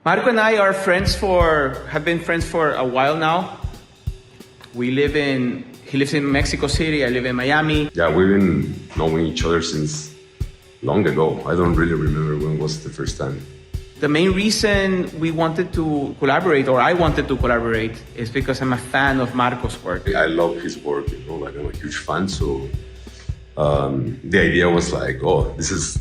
Marco and I have been friends for a while now. He lives in Mexico City, I live in Miami. Yeah, we've been knowing each other since long ago. I don't really remember when was the first time. The main reason we wanted to collaborate, or I wanted to collaborate, is because I'm a fan of Marco's work. I love his work, like I'm a huge fan, so the idea was like, oh, this is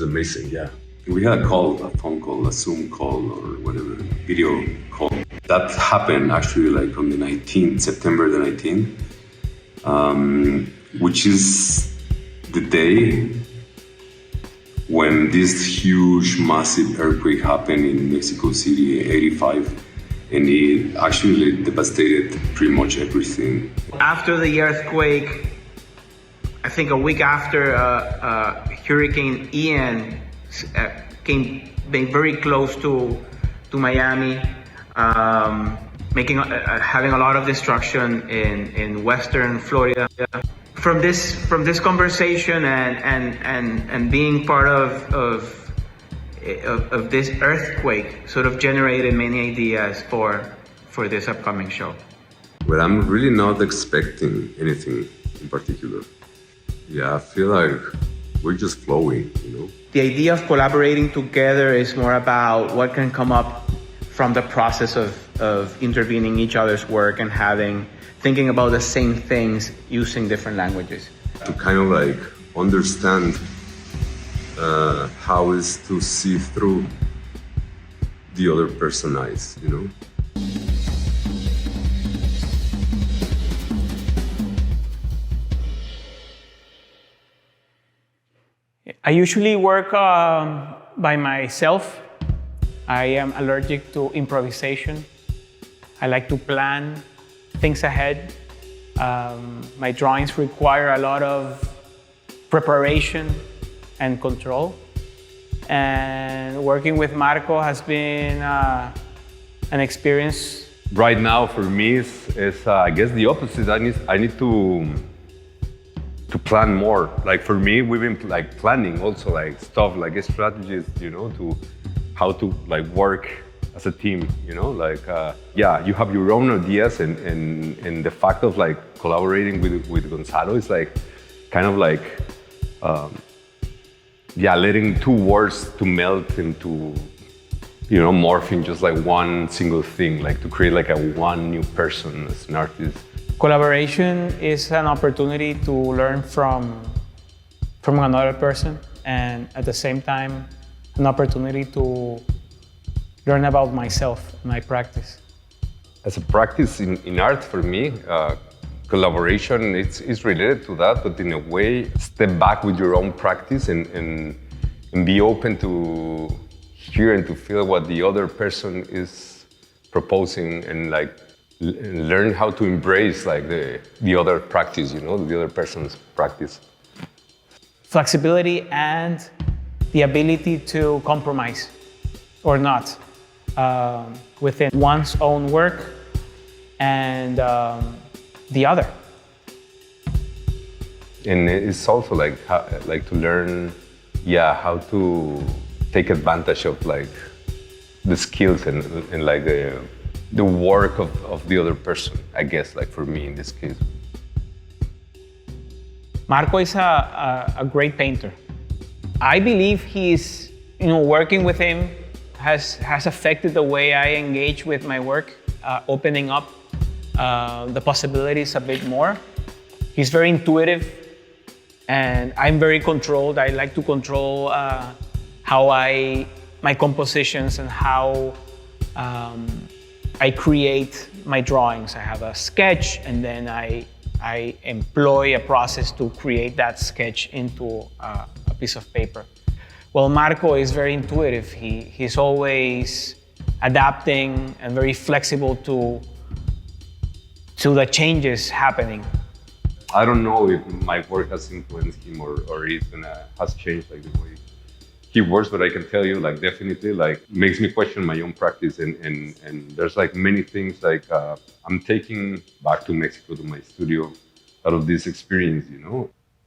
amazing, yeah. We had a phone call, a Zoom call, or whatever, video call. That happened actually like on the 19th, September the 19th, which is the day when this huge, massive earthquake happened in Mexico City in '85, and it actually devastated pretty much everything. After the earthquake, I think a week after, Hurricane Ian came very close to Miami, having a lot of destruction in western Florida. From this conversation and being part of this earthquake sort of generated many ideas for this upcoming show. But I'm really not expecting anything in particular. Yeah, I feel like we're just flowing, The idea of collaborating together is more about what can come up from the process of intervening each other's work and thinking about the same things using different languages. To kind of like understand how is to see through the other person's eyes, I usually work by myself. I am allergic to improvisation. I like to plan things ahead. My drawings require a lot of preparation and control. And working with Marco has been an experience. Right now, for me, is I guess the opposite. I need to plan more. Like for me, we've been like planning also like stuff like strategies, to how to like work as a team, yeah, you have your own ideas, and the fact of like collaborating with Gonzalo is like kind of like letting two words to melt into morph in just like one single thing, like to create like one new person as an artist. Collaboration is an opportunity to learn from another person, and at the same time an opportunity to learn about myself, my practice. As a practice in art, for me, collaboration is related to that, but in a way, step back with your own practice and be open to hear and to feel what the other person is proposing, and like learn how to embrace like the other practice, the other person's practice. Flexibility and the ability to compromise or not within one's own work and the other. And it's also like to learn, how to take advantage of like the skills and like the work of the other person, I guess, like for me in this case. Marco is a great painter. I believe he's, working with him has affected the way I engage with my work, opening up the possibilities a bit more. He's very intuitive, and I'm very controlled. I like to control my compositions and how I create my drawings. I have a sketch, and then I employ a process to create that sketch into a piece of paper. Well, Marco is very intuitive. He's always adapting and very flexible to the changes happening. I don't know if my work has influenced him or it has changed like the way he works, but I can tell you like definitely like makes me question my own practice, and there's like many things like I'm taking back to Mexico to my studio out of this experience,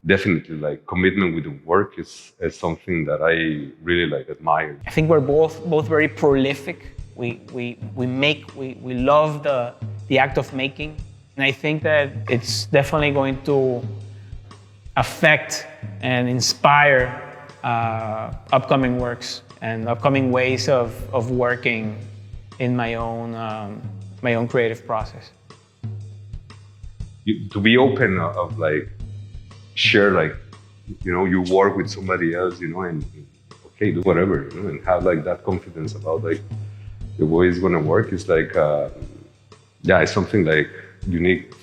definitely like commitment with the work is something that I really like admire. I think we're both very prolific. We love the act of making. And I think that it's definitely going to affect and inspire upcoming works and upcoming ways of working in my own creative process. To be open of like share like, you know, you work with somebody else, you know, and okay, do whatever, you know, and have like that confidence about like the way it's gonna work is like, yeah, it's something like unique.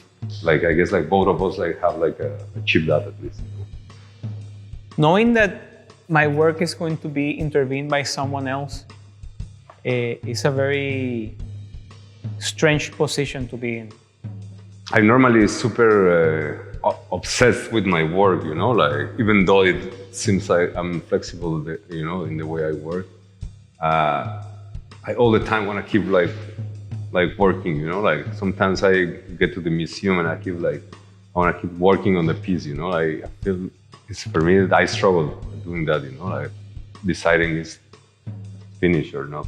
Like I guess like both of us like have like achieved that at least. You know? Knowing that my work is going to be intervened by someone else is a very strange position to be in. I'm normally super obsessed with my work, you know, like even though it seems like I'm flexible, you know, in the way I work, I all the time want to keep like working, you know, like sometimes I get to the museum and I want to keep working on the piece, you know, like I feel it's for me, I struggle doing that, you know, like deciding is finished or not.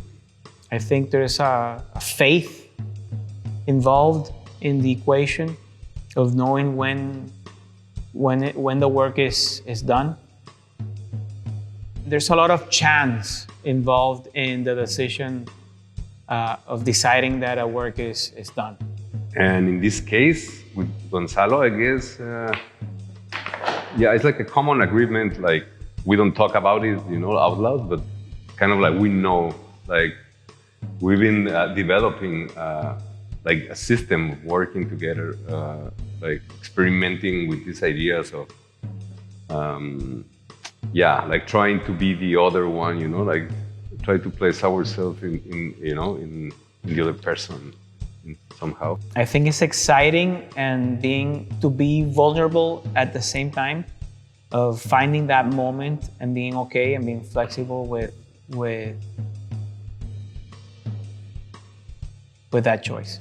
I think there's a faith involved in the equation of knowing when the work is done. There's a lot of chance involved in the decision of deciding that a work is done. And in this case, with Gonzalo, I guess, yeah, it's like a common agreement, like we don't talk about it, you know, out loud, but kind of like we know, like we've been developing like a system of working together, like experimenting with these ideas of, yeah, like trying to be the other one, you know, like try to place ourselves in you know, in the other person somehow. I think it's exciting and to be vulnerable at the same time of finding that moment and being okay and being flexible with that choice.